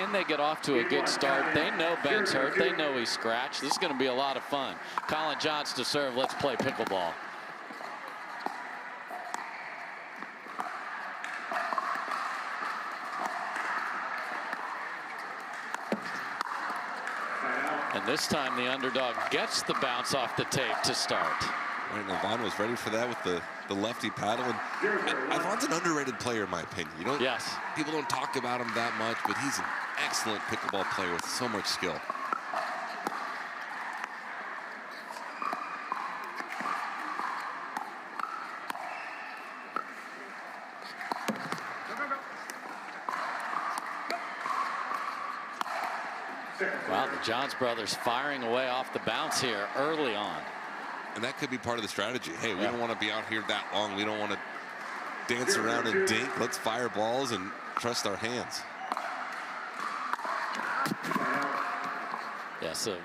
Can they get off to a good start? They know Ben's hurt. They know he's scratched. This is going to be a lot of fun. Collin Johns to serve. Let's play pickleball. And this time the underdog gets the bounce off the tape to start. Right, and Yvonne was ready for that with the lefty paddle. And Yvonne's an underrated player, in my opinion. You know, yes. People don't talk about him that much, but he's an excellent pickleball player with so much skill. Wow, the Johns brothers firing away off the bounce here early on. And that could be part of the strategy. Hey, we don't want to be out here that long. We don't want to dance around and dink. Let's fire balls and trust our hands. Yeah, so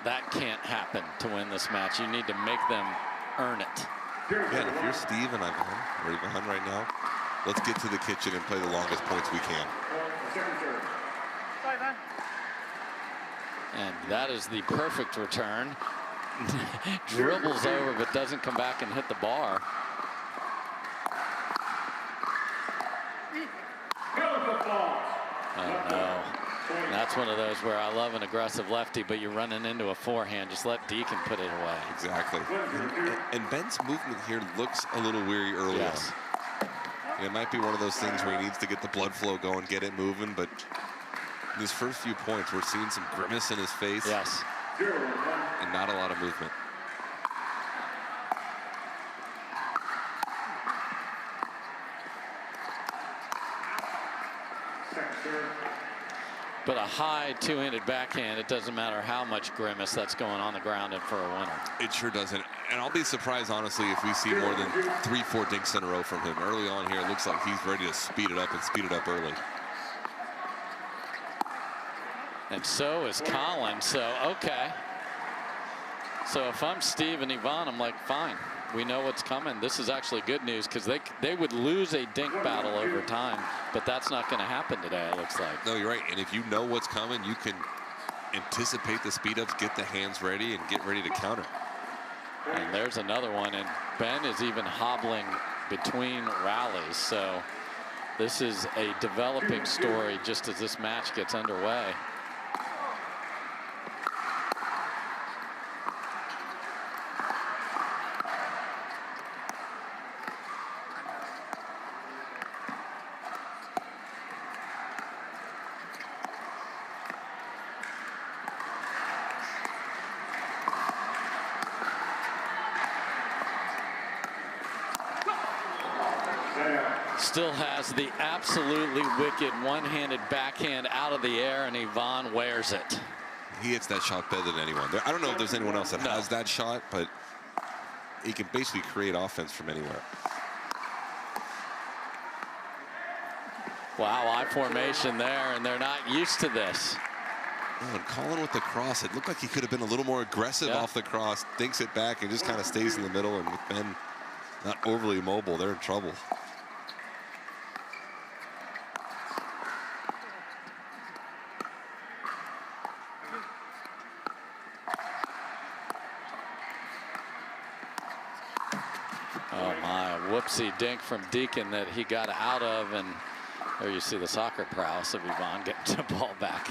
that can't happen to win this match. You need to make them earn it. Yeah, and if you're Steve and Yvonne, or Yvonne right now, let's get to the kitchen and play the longest points we can. And that is the perfect return. Dribbles over, but doesn't come back and hit the bar. Oh, no. That's one of those where I love an aggressive lefty, but you're running into a forehand. Just let Deakin put it away. Exactly. And Ben's movement here looks a little weary early on. It might be one of those things where he needs to get the blood flow going, get it moving, but in his first few points, we're seeing some grimace in his face. Yes. And not a lot of movement. But a high two-handed backhand, it doesn't matter how much grimace that's going on the ground and for a winner. It sure doesn't. And I'll be surprised, honestly, if we see more than 3-4 dinks in a row from him. Early on here, it looks like he's ready to speed it up and speed it up early. And so is Collin. So, okay. So if I'm Steve and Yvonne, I'm like, fine. We know what's coming. This is actually good news because they would lose a dink battle over time, but that's not going to happen today, it looks like. No, you're right. And if you know what's coming, you can anticipate the speed ups, get the hands ready, and get ready to counter. And there's another one. And Ben is even hobbling between rallies. So this is a developing story just as this match gets underway. Still has the absolutely wicked one-handed backhand out of the air, and Yvonne wears it. He hits that shot better than anyone. I don't know if there's anyone else that has that shot, but he can basically create offense from anywhere. Wow, I formation there, and they're not used to this. Oh, and Collin with the cross, it looked like he could have been a little more aggressive off the cross, dinks it back, and just kind of stays in the middle. And with Ben not overly mobile, they're in trouble. Oh my, whoopsie dink from Deakin that he got out of, and there you see the soccer prowess of Yvonne getting the ball back.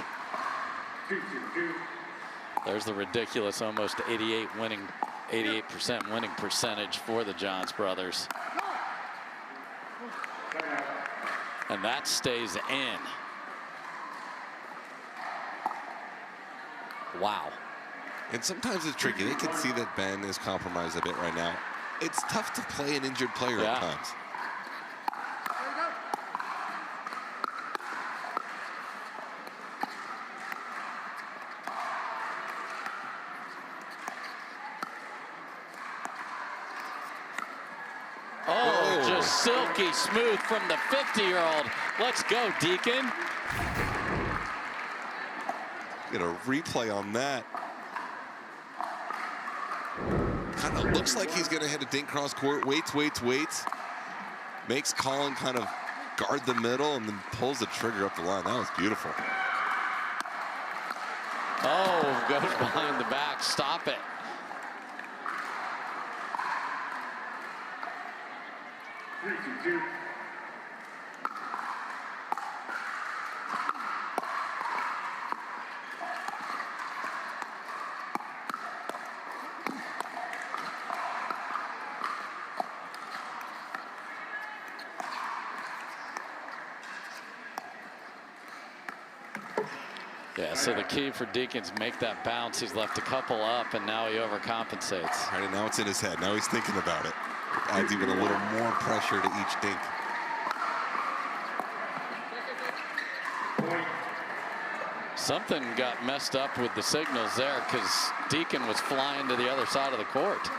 There's the ridiculous almost 88% winning percentage for the Johns brothers. And that stays in. Wow. And sometimes it's tricky. They can see that Ben is compromised a bit right now. It's tough to play an injured player at times. Oh, just silky smooth from the 50-year-old. Let's go, Deakin. Get a replay on that. Kind of looks like he's going to hit a dink cross court. Waits. Makes Collin kind of guard the middle and then pulls the trigger up the line. That was beautiful. Oh, goes behind the back. Stop it. Yeah, so the key for Deakin's make that bounce. He's left a couple up, and now he overcompensates. Right, and now it's in his head. Now he's thinking about it. Adds even a little more pressure to each dink. Something got messed up with the signals there because Deakin was flying to the other side of the court.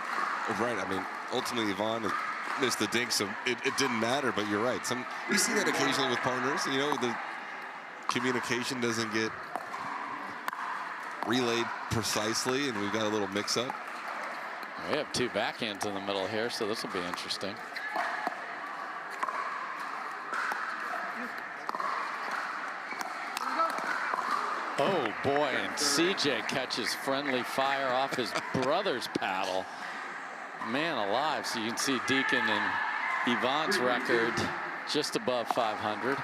Right, I mean, ultimately Yvonne missed the dink, so it didn't matter, but you're right. You see that occasionally with partners, you know, the communication doesn't get relayed precisely, and we've got a little mix-up. We have two backhands in the middle here, so this will be interesting. Oh boy, and CJ catches friendly fire off his brother's paddle. Man alive, so you can see Deakin and Yvonne's record just above 500.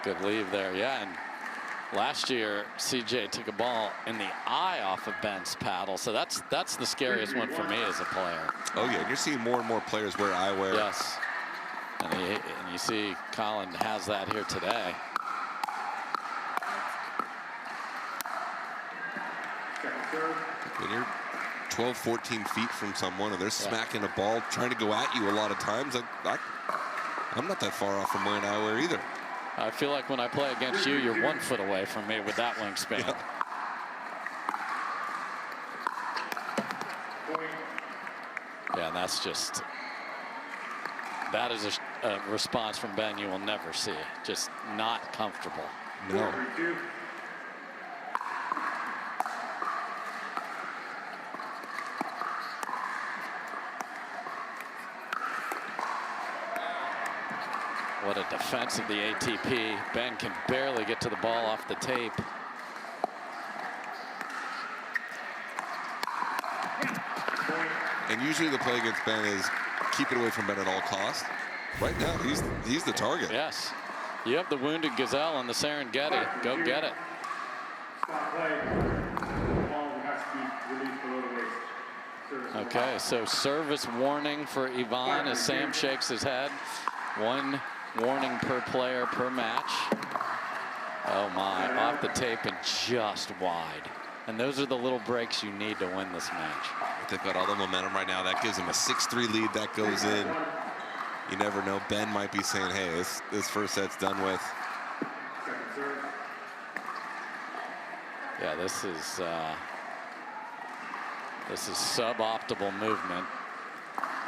Good leave there, yeah. And last year, CJ took a ball in the eye off of Ben's paddle, so that's the scariest one for me as a player. Oh yeah, you're seeing more and more players wear eyewear. Yes, and you see Collin has that here today. When you're 12, 14 feet from someone and they're smacking a ball, trying to go at you a lot of times, I'm not that far off from wearing eyewear either. I feel like when I play against you, you're 1 foot away from me with that wingspan. Yeah, and that's just, that is a response from Ben you will never see. Just not comfortable. No. What a defense of the ATP. Ben can barely get to the ball off the tape. And usually the play against Ben is keep it away from Ben at all costs. Right now, he's the target. Yes. You have the wounded gazelle on the Serengeti. Go get it. Okay, so service warning for Yvonne as Sam shakes his head. 1 warning per player per match. Oh my, off the tape and just wide. And those are the little breaks you need to win this match. They've got all the momentum right now. That gives them a 6-3 lead. That goes in. You never know. Ben might be saying, hey, this first set's done with. Yeah, this is suboptimal movement.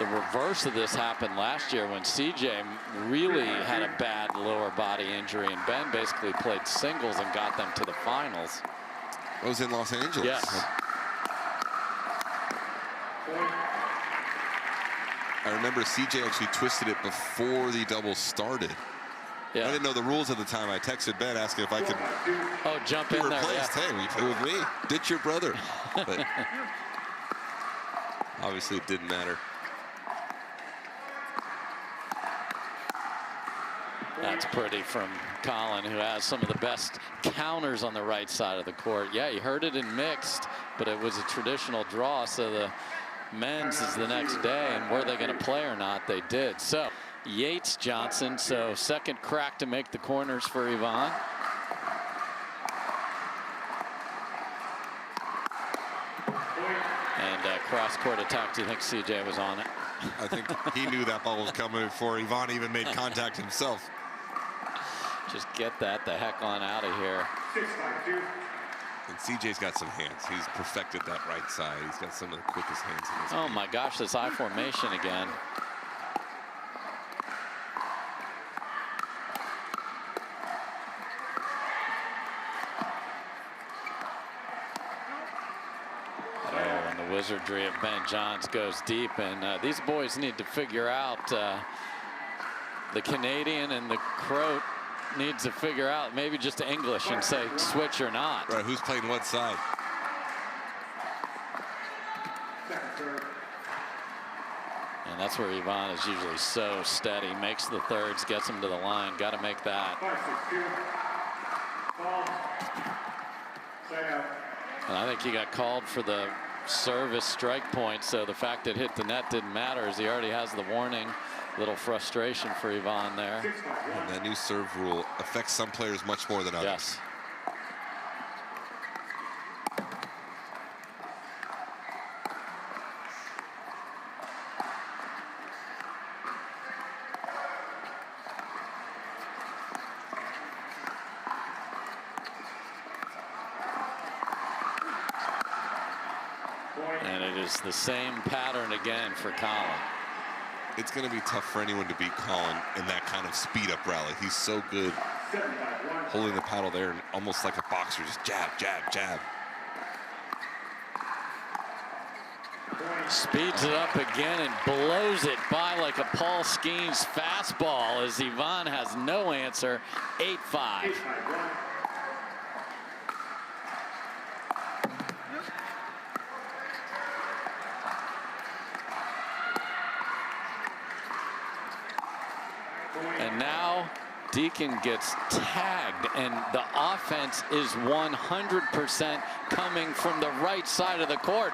The reverse of this happened last year when CJ really had a bad lower body injury, and Ben basically played singles and got them to the finals. It was in Los Angeles. Yes. I remember CJ actually twisted it before the double started. Yeah. I didn't know the rules at the time. I texted Ben asking if I could jump be in there. replaced. Yeah. Hey, will you play with me? Ditch your brother. But obviously it didn't matter. That's pretty from Collin, who has some of the best counters on the right side of the court. Yeah, he heard it in mixed, but it was a traditional draw, so the men's is the next day, and were they going to play or not? They did. So Yates Johnson, so second crack to make the corners for Yvonne. And cross-court attack. Do you think CJ was on it? I think he knew that ball was coming before Yvonne even made contact himself. Just get that the heck on out of here. And CJ's got some hands. He's perfected that right side. He's got some of the quickest hands in this Oh game. my gosh, this I formation again. Oh, and the wizardry of Ben Johns goes deep, and these boys need to figure out the Canadian and the Croat needs to figure out maybe just English and say switch or not. Right, who's playing what side? And that's where Ivan is usually so steady. Makes the thirds, gets him to the line. Got to make that. And I think he got called for the service strike point, so the fact it hit the net didn't matter as he already has the warning. Little frustration for Ivan there. And that new serve rule affects some players much more than others. Yes. And it is the same pattern again for Collin. It's going to be tough for anyone to beat Collin in that kind of speed-up rally. He's so good holding the paddle there, and almost like a boxer, just jab, jab, jab. Speeds it up again and blows it by like a Paul Skeens fastball as Ivan has no answer. 8-5. And now Deakin gets tagged, and the offense is 100% coming from the right side of the court.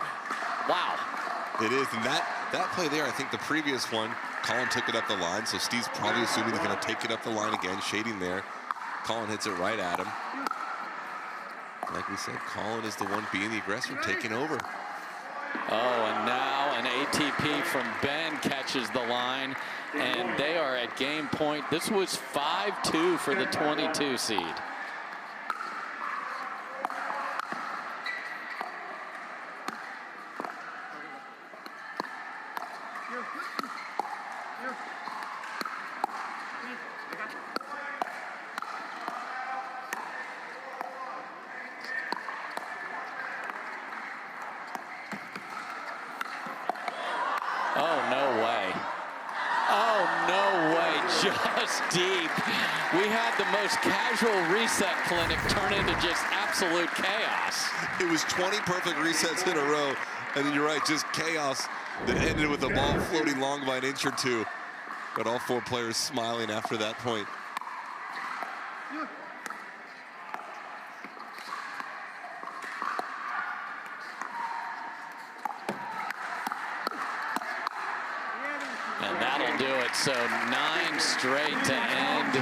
Wow. It is, and that play there, I think the previous one, Collin took it up the line, so Steve's probably assuming he's going to take it up the line again, shading there. Collin hits it right at him. Like we said, Collin is the one being the aggressor, taking over. Oh, and now an ATP from Ben catches the line, and they are at game point. This was 5-2 for the 22 seed. Oh, no way. Oh, no way. Just deep. We had the most casual reset clinic turn into just absolute chaos. It was 20 perfect resets in a row, and then you're right, just chaos that ended with the ball floating long by an inch or two. But all four players smiling after that point. And that'll do it. So 9 straight to end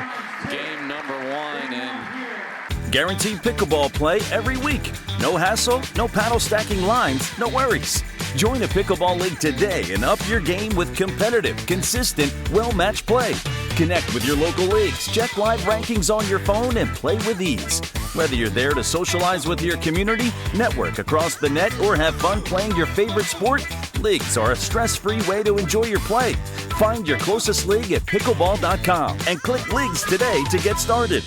game number 1. And guaranteed pickleball play every week. No hassle, no paddle stacking lines, no worries. Join a pickleball league today and up your game with competitive, consistent, well-matched play. Connect with your local leagues, check live rankings on your phone, and play with ease. Whether you're there to socialize with your community, network across the net, or have fun playing your favorite sport, leagues are a stress-free way to enjoy your play. Find your closest league at pickleball.com and click Leagues today to get started.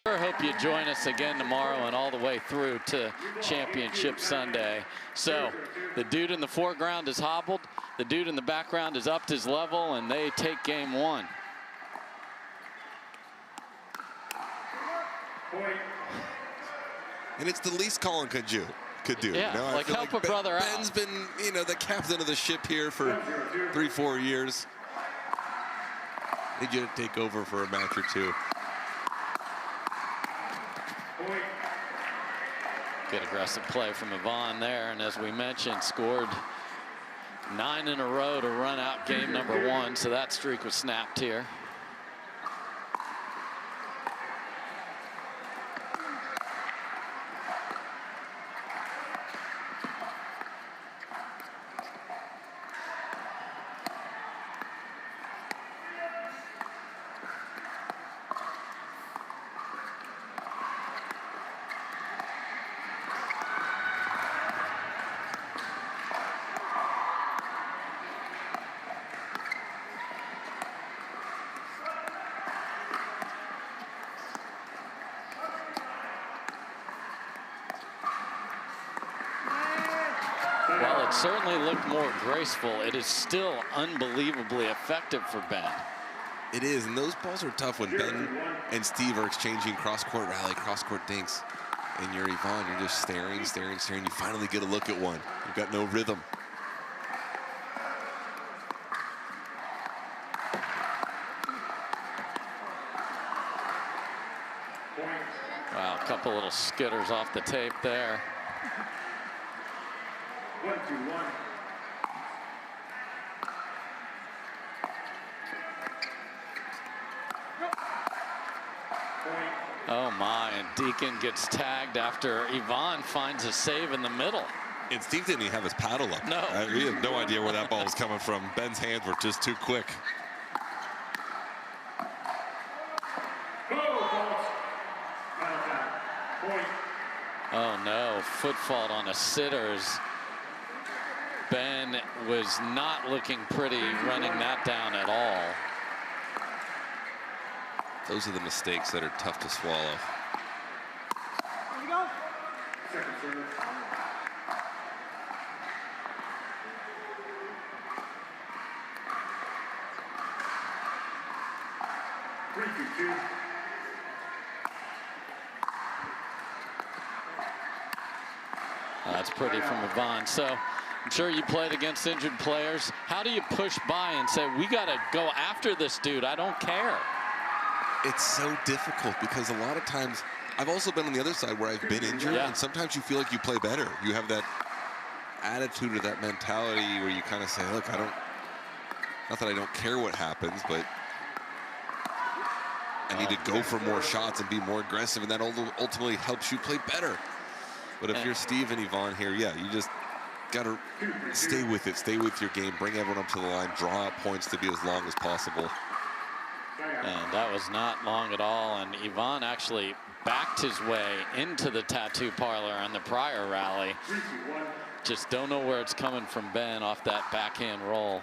I hope you join us again tomorrow and all the way through to Championship Sunday. So the dude in the foreground is hobbled, the dude in the background is upped his level, and they take game 1. And it's the least Collin could do. Yeah, you know, like help a brother out. Ben's been, you know, the captain of the ship here for 3-4 years. Need you to take over for a match or two. Good aggressive play from Ivan there, and as we mentioned, scored 9 in a row to run out game number 1, so that streak was snapped here. While it certainly looked more graceful, it is still unbelievably effective for Ben. It is, and those balls are tough when Ben and Steve are exchanging cross-court rally, cross-court dinks. And you're Yvonne, you're just staring, staring, staring. You finally get a look at one. You've got no rhythm. Wow, a couple little skitters off the tape there. 1-2-1. Oh my, and Deakin gets tagged after Yvonne finds a save in the middle. And Steve didn't even have his paddle up. No. We have no idea where that ball was coming from. Ben's hands were just too quick. Oh no, foot fault on a sitters. Ben was not looking pretty running that down at all. Those are the mistakes that are tough to swallow. Here we go. Second service. That's pretty from Yvonne. So I'm sure you played against injured players. How do you push by and say, we got to go after this dude? I don't care. It's so difficult because a lot of times, I've also been on the other side where I've been injured, and sometimes you feel like you play better. You have that attitude or that mentality where you kind of say, look, not that I don't care what happens, but I need to go for more shots and be more aggressive, and that ultimately helps you play better. But if you're Steve and Yvonne here, yeah, you just got to stay with it, stay with your game, bring everyone up to the line, draw out points to be as long as possible. And that was not long at all. And Yvonne actually backed his way into the tattoo parlor on the prior rally. Just don't know where it's coming from Ben off that backhand roll.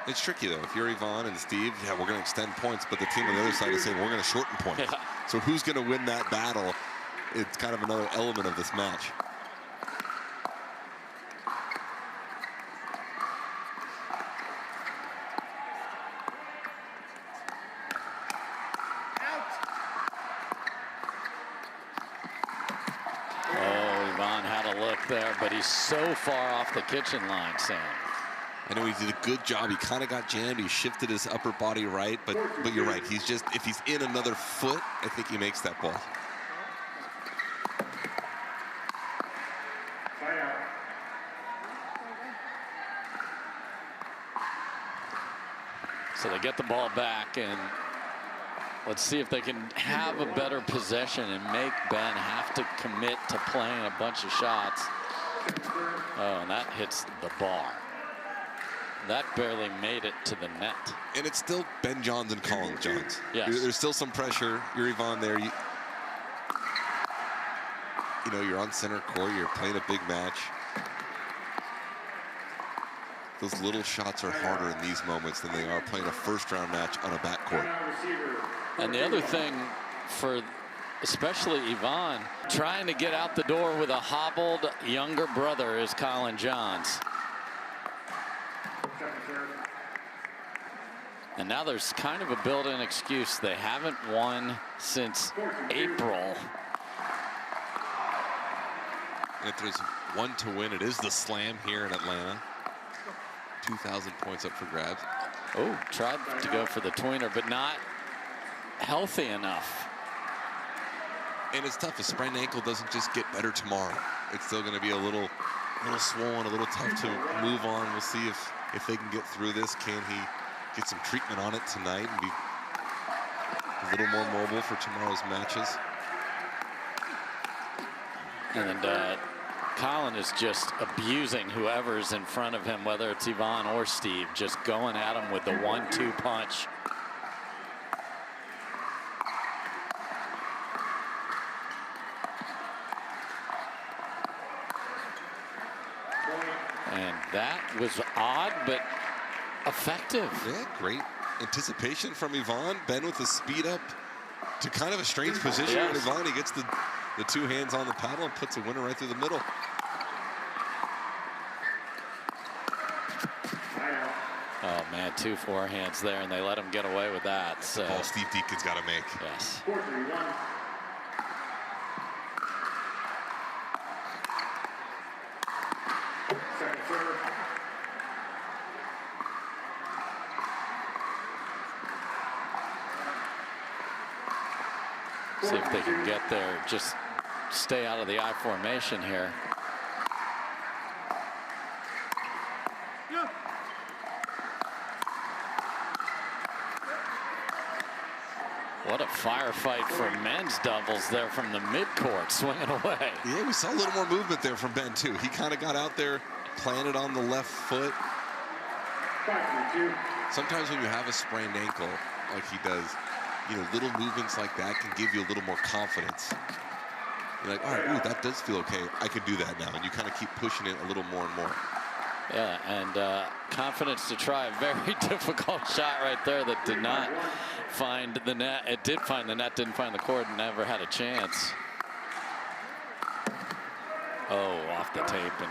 It's tricky, though. If you're Yvonne and Steve, yeah, we're going to extend points, but the team on the other side is saying we're going to shorten points. Yeah. So who's going to win that battle? It's kind of another element of this match. Oh, Yvonne had a look there, but he's so far off the kitchen line, Sam. I know he did a good job. He kind of got jammed. He shifted his upper body right, but you're right. He's just, if he's in another foot, I think he makes that ball. So they get the ball back, and let's see if they can have a better possession and make Ben have to commit to playing a bunch of shots. Oh, and that hits the bar. That barely made it to the net. And it's still Ben Johns and Collin Johns. Yes. There's still some pressure. You're Yvonne there. You know, you're on center court. You're playing a big match. Those little shots are harder in these moments than they are playing a first-round match on a backcourt. And the other thing for especially Yvonne, trying to get out the door with a hobbled younger brother is Collin Johns. And now there's kind of a built-in excuse. They haven't won since April. And if there's one to win, it is the Slam here in Atlanta. 2,000 points up for grabs. Oh, tried to go for the tweener, but not healthy enough. And it's tough. A sprained ankle doesn't just get better tomorrow. It's still going to be a little swollen, a little tough to move on. We'll see if they can get through this. Can he get some treatment on it tonight and be a little more mobile for tomorrow's matches? And Collin is just abusing whoever's in front of him, whether it's Yvonne or Steve, just going at him with the 1-2 punch. And that was odd, but effective. Yeah, great anticipation from Yvonne. Ben with the speed up to kind of a strange position. Yes. And Yvonne, he gets the two hands on the paddle and puts a winner right through the middle. Oh man, 2 forehands there, and they let him get away with that. So Ball Steve Deakin's got to make. yes. 4-3-1. Second serve. See if they can get there. Just stay out of the I formation here. What a firefight for men's doubles there from the midcourt, swinging away. Yeah, we saw a little more movement there from Ben, too. He kind of got out there, planted on the left foot. 5-3-2. Sometimes when you have a sprained ankle like he does, you know, little movements like that can give you a little more confidence. You're like, all right, ooh, that does feel okay. I could do that now. And you kind of keep pushing it a little more and more. Yeah, and confidence to try a very difficult shot right there that did not find the net. It did find the net, didn't find the court, and never had a chance. Oh, off the tape, and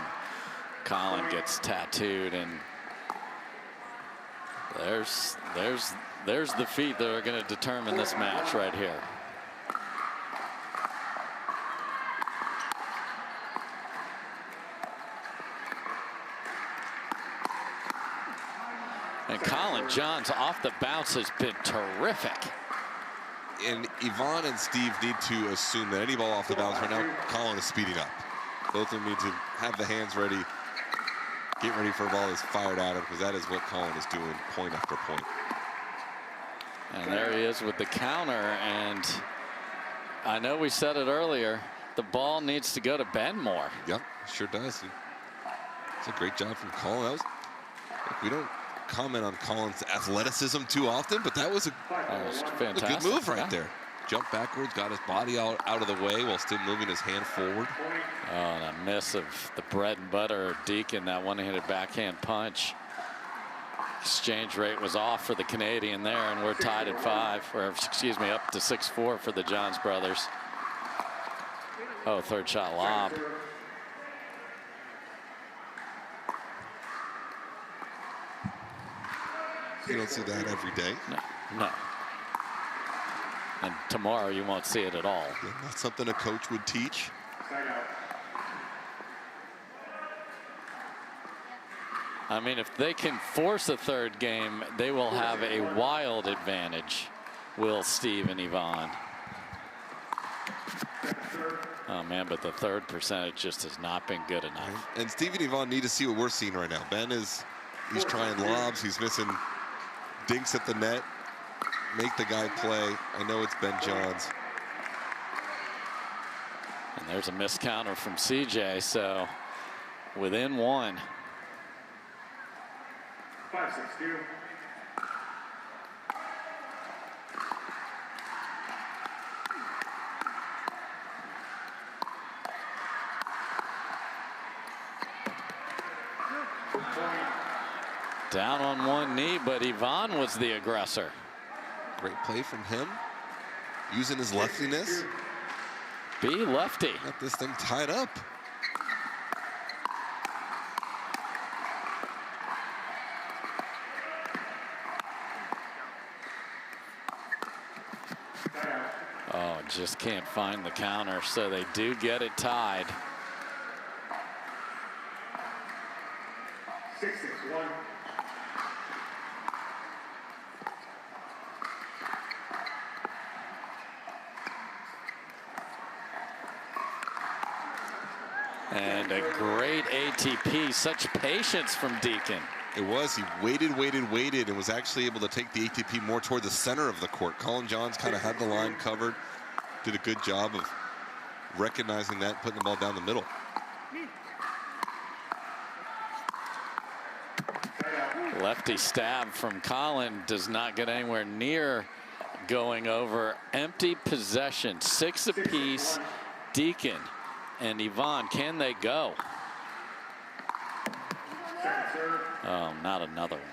Collin gets tattooed, and there's the feet that are going to determine this match right here. And Collin Johns off the bounce has been terrific. And Yvonne and Steve need to assume that any ball off the bounce right now, Collin is speeding up. Both of them need to have the hands ready, get ready for a ball that's fired at him, because that is what Collin is doing point after point. And there he is with the counter, and I know we said it earlier, the ball needs to go to Ben more. Yep, sure does. It's a great job from Collin. That was, we don't comment on Collin's athleticism too often, but that was a Fantastic. good move right Yeah. there. Jumped backwards, got his body out of the way while still moving his hand forward. Oh, and a miss of the bread and butter of Deakin, that one-handed backhand punch. Exchange rate was off for the Canadian there, and we're tied at 5, or excuse me, up to 6-4 for the Johns brothers. Oh, third shot lob. You don't see that every day. No. And tomorrow you won't see it at all. That's something a coach would teach. Side out. I mean, if they can force a third game, they will have a wild advantage, Will, Steve, and Yvonne. Oh, man, but the third percentage just has not been good enough. And Steve and Yvonne need to see what we're seeing right now. Ben he's trying lobs. He's missing dinks at the net. Make the guy play. I know it's Ben Johns. And there's a missed counter from CJ, so within 1. 5-6-2. Down on one knee, but Yvonne was the aggressor. Great play from him. Using his leftiness. B lefty. Got this thing tied up. Oh, just can't find the counter, so they do get it tied. 6-6-1. And a great ATP, such patience from Deakin. It was. He waited, and was actually able to take the ATP more toward the center of the court. Collin Johns kind of had the line covered. Did a good job of recognizing that, putting the ball down the middle. Lefty stab from Collin does not get anywhere near going over. Empty possession, 6 apiece. Deakin and Yvonne, can they go? Oh, not another one.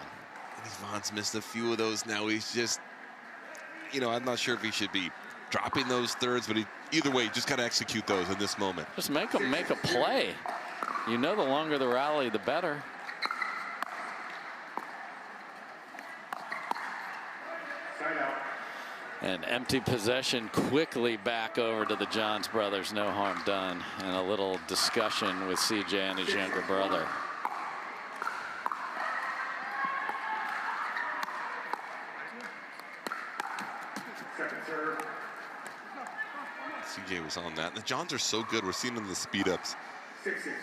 And Yvonne's missed a few of those now. He's just, you know, I'm not sure if he should be dropping those thirds, but either way, you just got to execute those in this moment. Just make a play. You know, the longer the rally, the better. An empty possession quickly back over to the Johns brothers. No harm done. And a little discussion with CJ and his younger brother. CJ was on that. The Johns are so good. We're seeing them in the speed ups.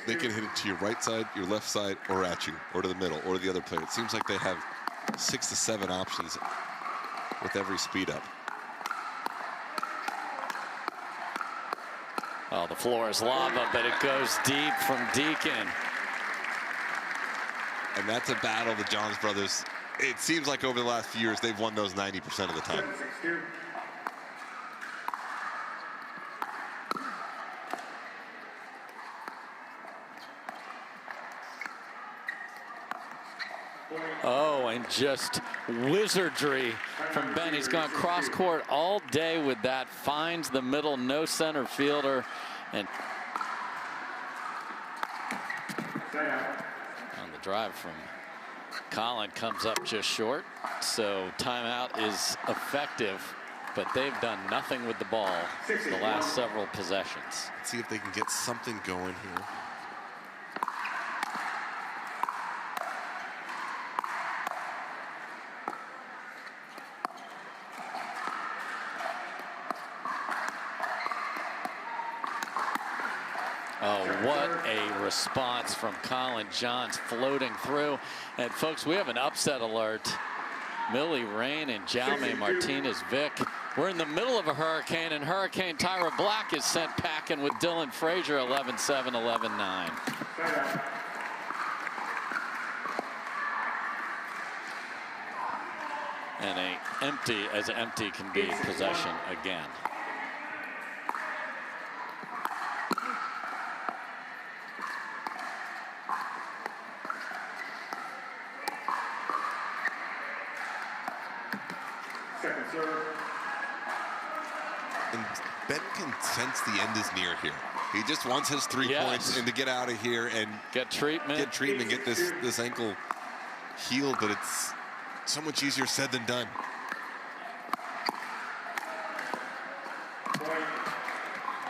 They can hit it to your right side, your left side, or at you, or to the middle, or to the other player. It seems like they have 6 to 7 options with every speed up. Oh, the floor is lava, but it goes deep from Deakin. And that's a battle the Johns brothers, it seems like over the last few years, they've won those 90% of the time. Oh, and just wizardry from Ben. He's gone cross court all day with that. Finds the middle, no center fielder. And on the drive from Collin comes up just short. So timeout is effective, but they've done nothing with the ball the last several possessions. Let's see if they can get something going here. Oh, what a response from Collin. Johns floating through. And folks, we have an upset alert. Millie Rain and Jaume Martinez-Vic. We're in the middle of a hurricane, and Hurricane Tyra Black is sent packing with Dylan Frazier, 11-7, 11-9. And a empty can be possession again. And Ben can sense the end is near here. He just wants his 3 points and to get out of here and get treatment, get this ankle healed, but it's so much easier said than done.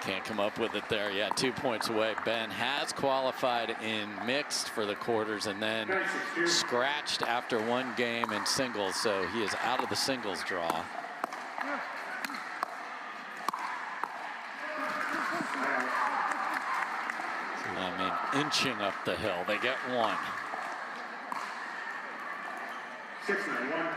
Can't come up with it there. Yeah, 2 points away. Ben has qualified in mixed for the quarters and then scratched after one game in singles, so he is out of the singles draw. I mean, inching up the hill. They get one. 6-9-1.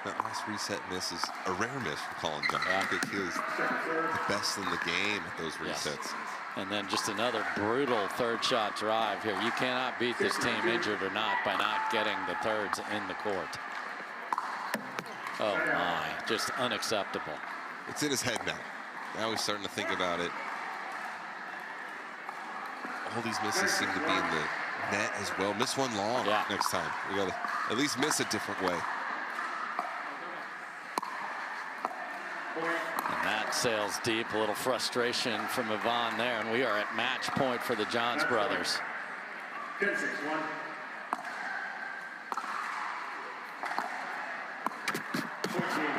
That last reset miss is a rare miss for Collin John. I think he was the best in the game at those resets. Yes. And then just another brutal third shot drive here. You cannot beat this team, injured or not, by not getting the thirds in the court. Oh my, just unacceptable. It's in his head now. Now he's starting to think about it. All these misses seem to be in the net as well. Miss one long next time. We gotta at least miss a different way. And that sails deep. A little frustration from Yvonne there, and we are at match point for the Johns brothers. 10-6-1.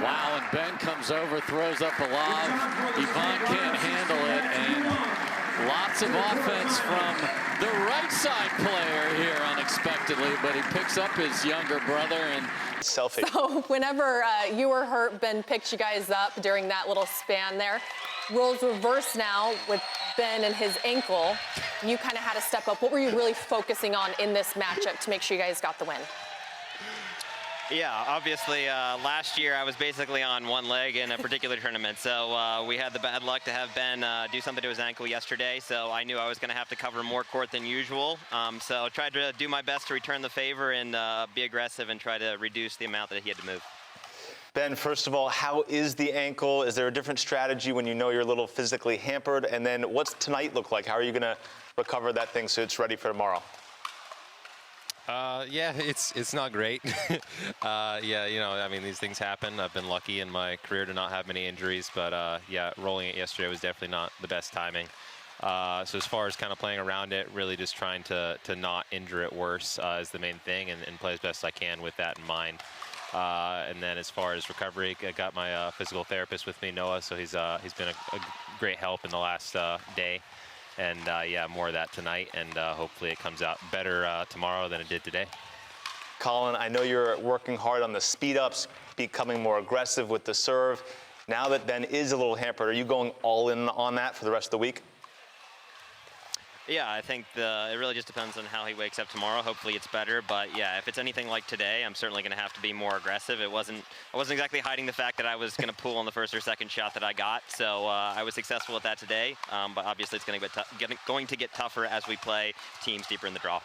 Wow, and Ben comes over, throws up a lob. Yvonne can't handle it, and lots of offense from the right side player here unexpectedly, but he picks up his younger brother and selfie. So whenever you were hurt, Ben picked you guys up during that little span there. Roles reverse now with Ben and his ankle. You kind of had to step up. What were you really focusing on in this matchup to make sure you guys got the win? Yeah, obviously last year I was basically on one leg in a particular tournament. So we had the bad luck to have Ben do something to his ankle yesterday. So I knew I was going to have to cover more court than usual. So I tried to do my best to return the favor and be aggressive and try to reduce the amount that he had to move. Ben, first of all, how is the ankle? Is there a different strategy when you know you're a little physically hampered? And then what's tonight look like? How are you going to recover that thing so it's ready for tomorrow? Yeah, it's not great. Yeah, you know, I mean, these things happen. I've been lucky in my career to not have many injuries, but yeah, rolling it yesterday was definitely not the best timing. So as far as kind of playing around it, really just trying to not injure it worse is the main thing, and play as best I can with that in mind. And then as far as recovery, I got my physical therapist with me, Noah, so he's been a great help in the last day. And yeah, more of that tonight, and hopefully it comes out better tomorrow than it did today. Collin, I know you're working hard on the speed ups, becoming more aggressive with the serve. Now that Ben is a little hampered, are you going all in on that for the rest of the week? Yeah, I think it really just depends on how he wakes up tomorrow. Hopefully it's better, but yeah, if it's anything like today, I'm certainly going to have to be more aggressive. I wasn't exactly hiding the fact that I was going to pull on the first or second shot that I got, so I was successful at that today. But obviously it's going to get tougher as we play teams deeper in the draw.